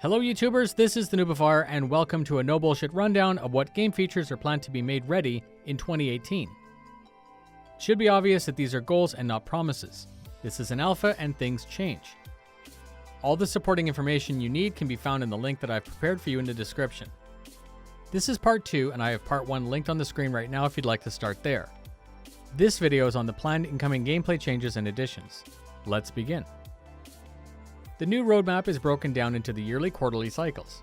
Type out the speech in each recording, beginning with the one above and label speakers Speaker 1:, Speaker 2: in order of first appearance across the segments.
Speaker 1: Hello YouTubers, this is the Noobifier and welcome to a no bullshit rundown of what game features are planned to be made ready in 2018. It should be obvious that these are goals and not promises. This is an alpha and things change. All the supporting information you need can be found in the link that I've prepared for you in the description. This is part 2 and I have part 1 linked on the screen right now if you'd like to start there. This video is on the planned incoming gameplay changes and additions. Let's begin. The new roadmap is broken down into the yearly quarterly cycles.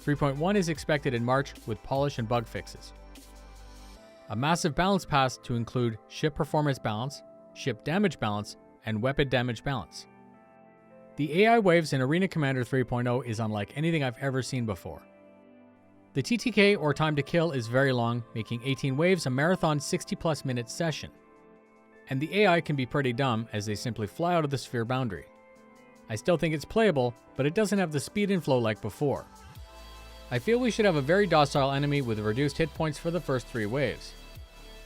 Speaker 1: 3.1 is expected in March with polish and bug fixes. A massive balance pass to include ship performance balance, ship damage balance, and weapon damage balance. The AI waves in Arena Commander 3.0 is unlike anything I've ever seen before. The TTK or time to kill is very long, making 18 waves a marathon 60+ minute session. And the AI can be pretty dumb as they simply fly out of the sphere boundary. I still think it's playable, but it doesn't have the speed and flow like before. I feel we should have a very docile enemy with reduced hit points for the first 3 waves.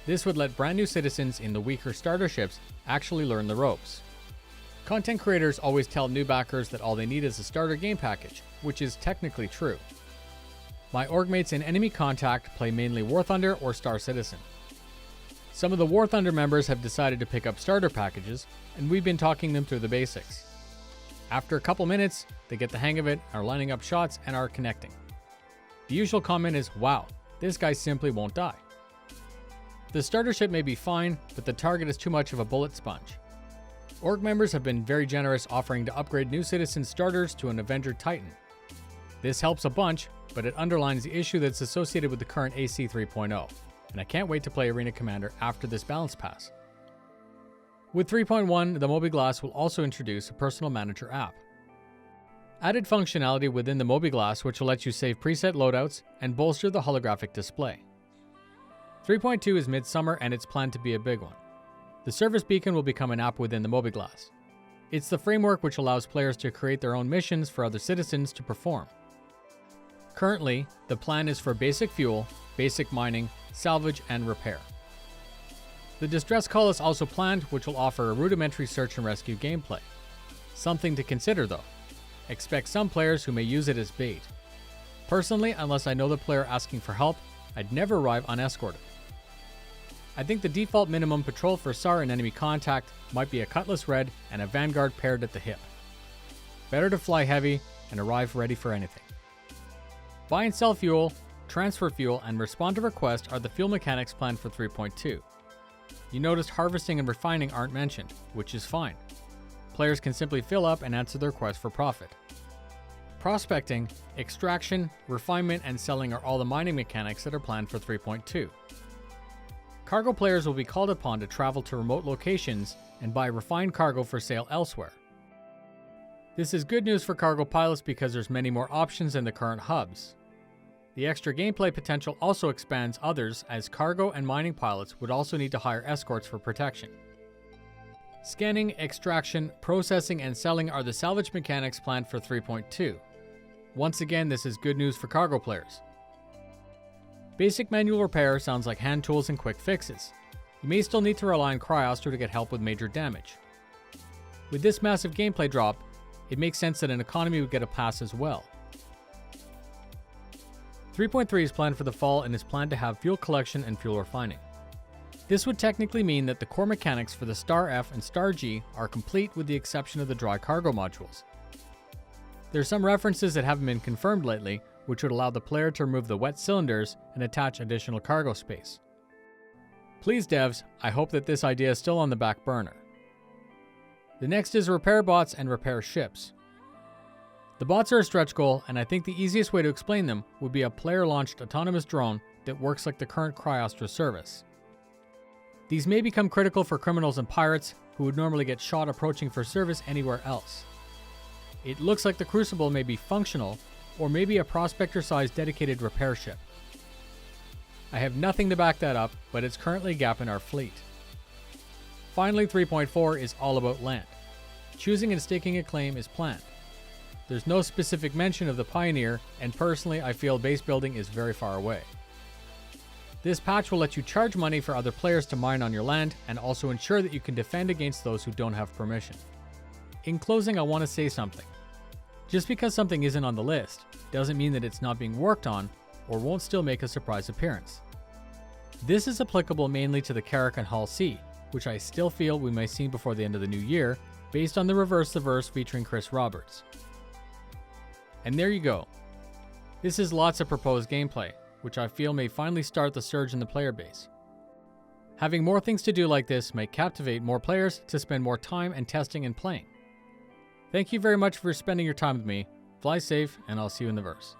Speaker 1: This would let brand new citizens in the weaker starter ships actually learn the ropes. Content creators always tell new backers that all they need is a starter game package, which is technically true. My org mates in Enemy Contact play mainly War Thunder or Star Citizen. Some of the War Thunder members have decided to pick up starter packages, and we've been talking them through the basics. After a couple minutes, they get the hang of it, are lining up shots, and are connecting. The usual comment is, wow, this guy simply won't die. The starter ship may be fine, but the target is too much of a bullet sponge. Org members have been very generous offering to upgrade new citizen starters to an Avenger Titan. This helps a bunch, but it underlines the issue that's associated with the current AC 3.0, and I can't wait to play Arena Commander after this balance pass. With 3.1, the Mobi-Glass will also introduce a personal manager app. Added functionality within the Mobi-Glass which will let you save preset loadouts and bolster the holographic display. 3.2 is midsummer and it's planned to be a big one. The service beacon will become an app within the Mobi-Glass. It's the framework which allows players to create their own missions for other citizens to perform. Currently, the plan is for basic fuel, basic mining, salvage, and repair. The distress call is also planned, which will offer a rudimentary search and rescue gameplay. Something to consider though. Expect some players who may use it as bait. Personally, unless I know the player asking for help, I'd never arrive unescorted. I think the default minimum patrol for SAR and Enemy Contact might be a Cutlass Red and a Vanguard paired at the hip. Better to fly heavy and arrive ready for anything. Buy and sell fuel, transfer fuel, and respond to request are the fuel mechanics planned for 3.2. You noticed harvesting and refining aren't mentioned, which is fine. Players can simply fill up and answer the request for profit. Prospecting, extraction, refinement, and selling are all the mining mechanics that are planned for 3.2. Cargo players will be called upon to travel to remote locations and buy refined cargo for sale elsewhere. This is good news for cargo pilots because there's many more options than the current hubs. The extra gameplay potential also expands others as cargo and mining pilots would also need to hire escorts for protection. Scanning, extraction, processing, and selling are the salvage mechanics planned for 3.2. Once again, this is good news for cargo players. Basic manual repair sounds like hand tools and quick fixes. You may still need to rely on Cryoster to get help with major damage. With this massive gameplay drop, it makes sense that an economy would get a pass as well. 3.3 is planned for the fall and is planned to have fuel collection and fuel refining. This would technically mean that the core mechanics for the Star F and Star G are complete with the exception of the dry cargo modules. There are some references that haven't been confirmed lately, which would allow the player to remove the wet cylinders and attach additional cargo space. Please devs, I hope that this idea is still on the back burner. The next is repair bots and repair ships. The bots are a stretch goal, and I think the easiest way to explain them would be a player-launched autonomous drone that works like the current Cryostra service. These may become critical for criminals and pirates who would normally get shot approaching for service anywhere else. It looks like the Crucible may be functional, or maybe a prospector-sized dedicated repair ship. I have nothing to back that up, but it's currently a gap in our fleet. Finally, 3.4 is all about land. Choosing and staking a claim is planned. There's no specific mention of the Pioneer, and personally I feel base building is very far away. This patch will let you charge money for other players to mine on your land and also ensure that you can defend against those who don't have permission. In closing, I want to say something. Just because something isn't on the list doesn't mean that it's not being worked on or won't still make a surprise appearance. This is applicable mainly to the Carrick and Hall C, which I still feel we may see before the end of the new year, based on the Reverse the Verse featuring Chris Roberts. And there you go. This is lots of proposed gameplay, which I feel may finally start the surge in the player base. Having more things to do like this might captivate more players to spend more time and testing and playing. Thank you very much for spending your time with me. Fly safe, and I'll see you in the verse.